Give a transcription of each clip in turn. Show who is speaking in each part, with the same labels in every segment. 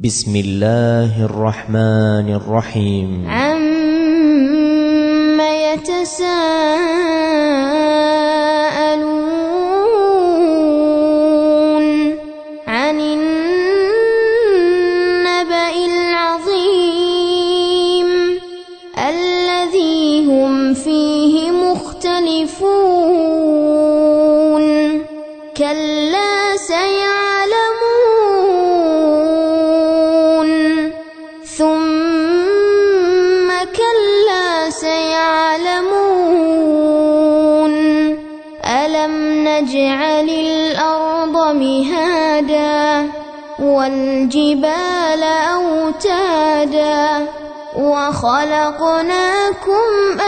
Speaker 1: بسم الله الرحمن الرحيم.
Speaker 2: عَمَّ يتساءلون عن النبأ العظيم الذي هم فيه مختلفون كلا سيعلمون ثم كلا سيعلمون ألم نجعل الأرض مهادا والجبال أوتادا وخلقناكم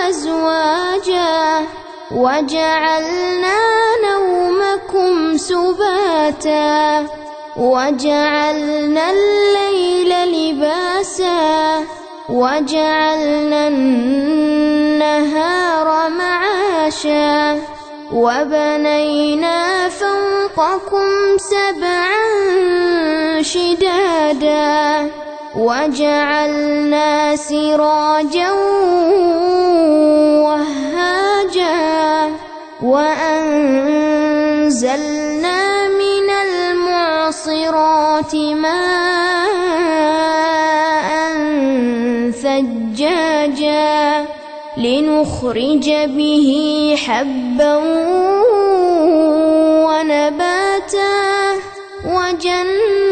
Speaker 2: أزواجا وجعلنا نومكم سباتا وجعلنا الليل لباسا وجعلنا النهار معاشا وبنينا فوقكم سبعا شدادا وجعلنا سراجا وهاجا وأنزلنا من المعصرات ماء ثجاجا لنخرج به حبا ونباتا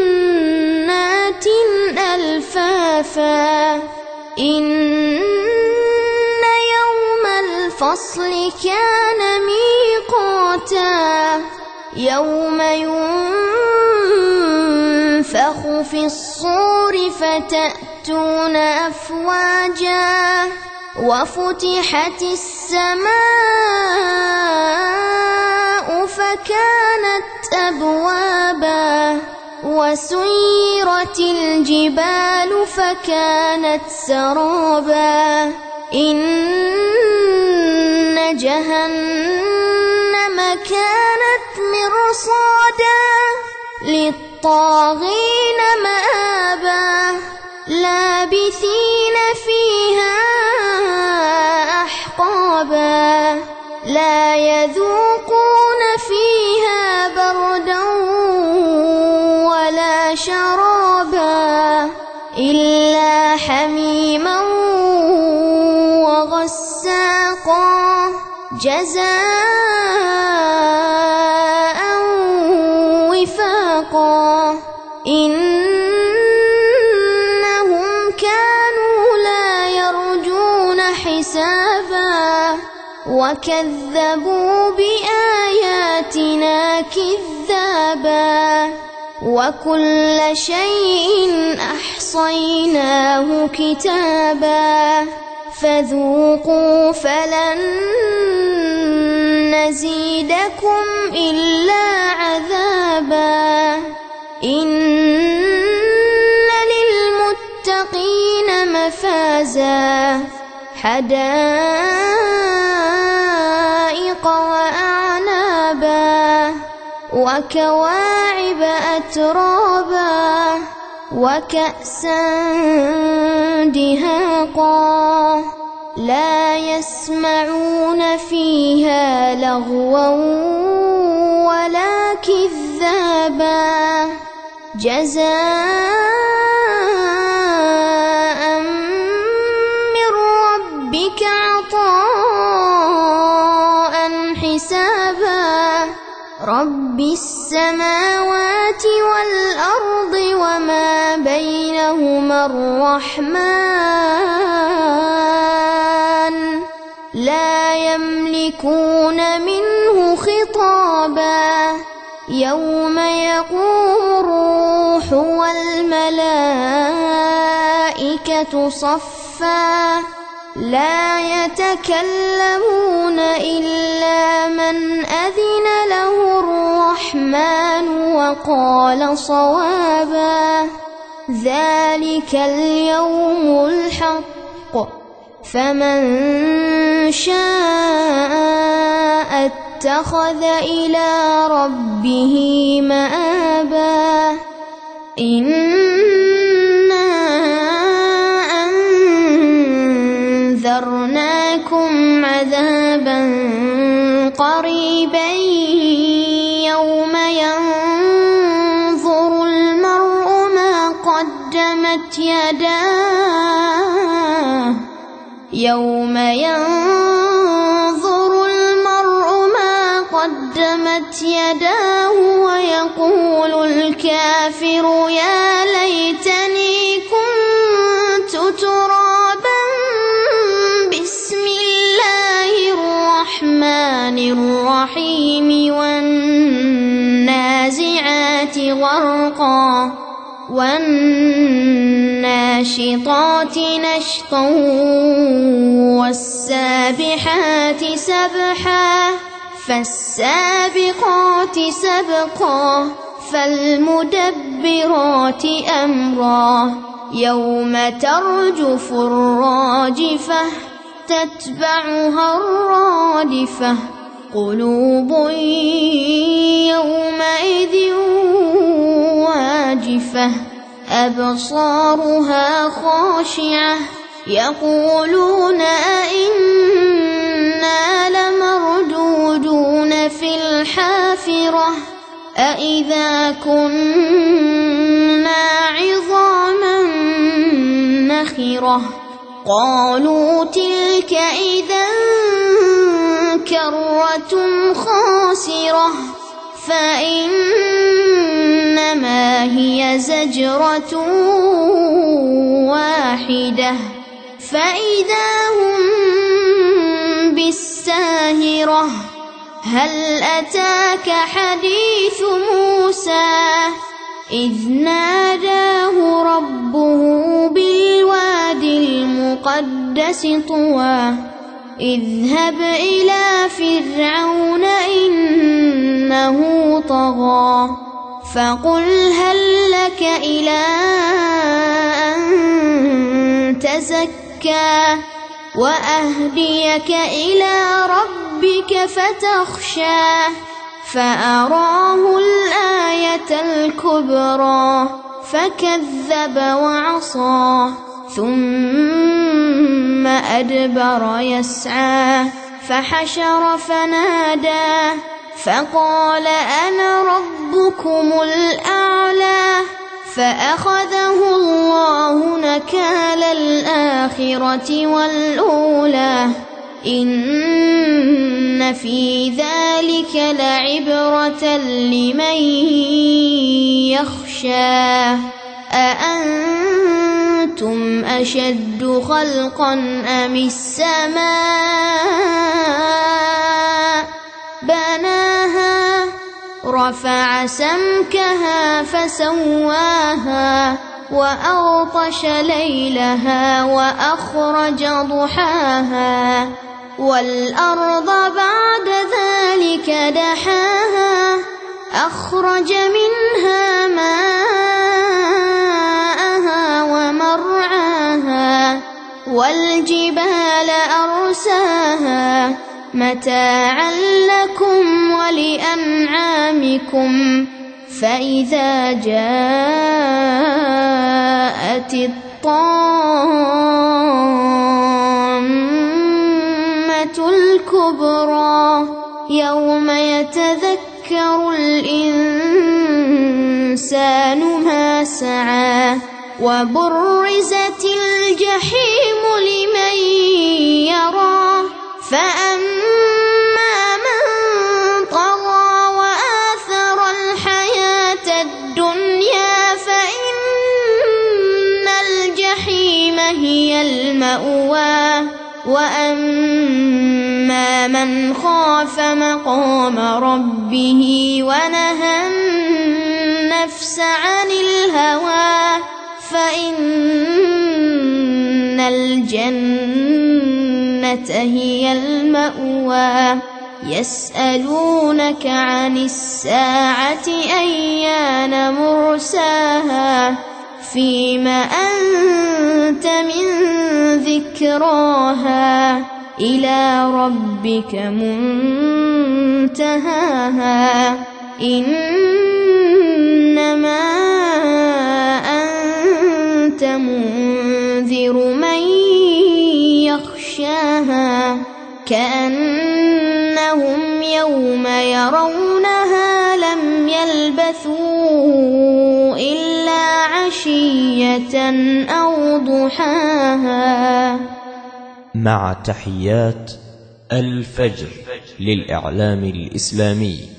Speaker 2: وجنات ألفافا إن يوم الفصل كان ميقاتا يوم ينفخ في الصور فتأتون أفواجا وفتحت السماء فكانت أبوابا وسيرت الجبال فكانت سرابا إن جهنم كانت مرصادا للطاغين مآبا لابثين فيها أحقابا لا يذوقون فيها بردا ولا شرابا إلا حميما وغساقا جزاء وفاقا إنهم كانوا لا يرجون حسابا وكذبوا بآياتنا كذابا وكل شيء أحصيناه كتابا فذوقوا فلن نزيدكم إلا عذابا إن للمتقين مفازا حدائق وأعنابا وكواعب أترابا وكأسا دهاقا لا يسمعون فيها لغوا ولا كذابا جزاء من ربك عطاء حسابا رب السماوات والأرض وما بينهما الرحمن لا يملكون منه خطابا يوم يقوم الروح والملائكة صفا لا يتكلمون إلا من أذن له الرحمن وقال صوابا ذلك اليوم الحق فمن شاء اتخذ إلى ربه مآبا. قدمت يداه يوم ينظر المرء ما قدمت يداه ويقول الكافر يا ليتني كنت ترابا. بسم الله الرحمن الرحيم والنازعات غرقا والناشطات نشطا والسابحات سبحا فالسابقات سبقا فالمدبرات أمرا يوم ترجف الراجفة تتبعها الرادفة قلوب يومئذ واجفة أبصارها خاشعة يقولون أئنا لمردودون في الحافرة أئذا كنا عظاما نخرة قالوا تلك إذا كرة خاسرة فإنما هي زجرة واحدة فإذا هم بالساهرة. هل أتاك حديث موسى إذ ناداه ربه بالواد المقدس طوى اذهب إلى فرعون إنه طغى فقل هل لك إلى أن تزكى وأهديك إلى ربك فتخشى فأراه الآية الكبرى فكذب وعصى ثم أدبر يسعى فحشر فنادى فقال أنا ربكم الأعلى فأخذه الله نكال الآخرة والأولى إن في ذلك لعبرة لمن يخشى. أأنتم أشد خلقا أم السماء بناها رفع سمكها فسواها وأغطش ليلها وأخرج ضحاها والأرض بعد ذلك دحاها أخرج منها ماءها ومرعاها والجبال أرساها متاعا لكم ولأنعامكم فإذا جاءت الطامة الكبرى يوم يتذكر الإنسان ما سعى وبرزت الجحيم لمن يرى فأما من طغى وآثر الحياة الدنيا فإن الجحيم هي المأوى وأما من خاف مقام ربه ونهى النفس عن الهوى فإن الجنة هي المأوى. يسألونك عن الساعة أيان مرساها فيما أنت من ذكراها إلى ربك منتهاها إنما أنت منذر من يخشاها كأنهم يوم يرونها لم يلبثوا إلا عشيا عشية أو ضحاها.
Speaker 1: مع تحيات الفجر للإعلام الإسلامي.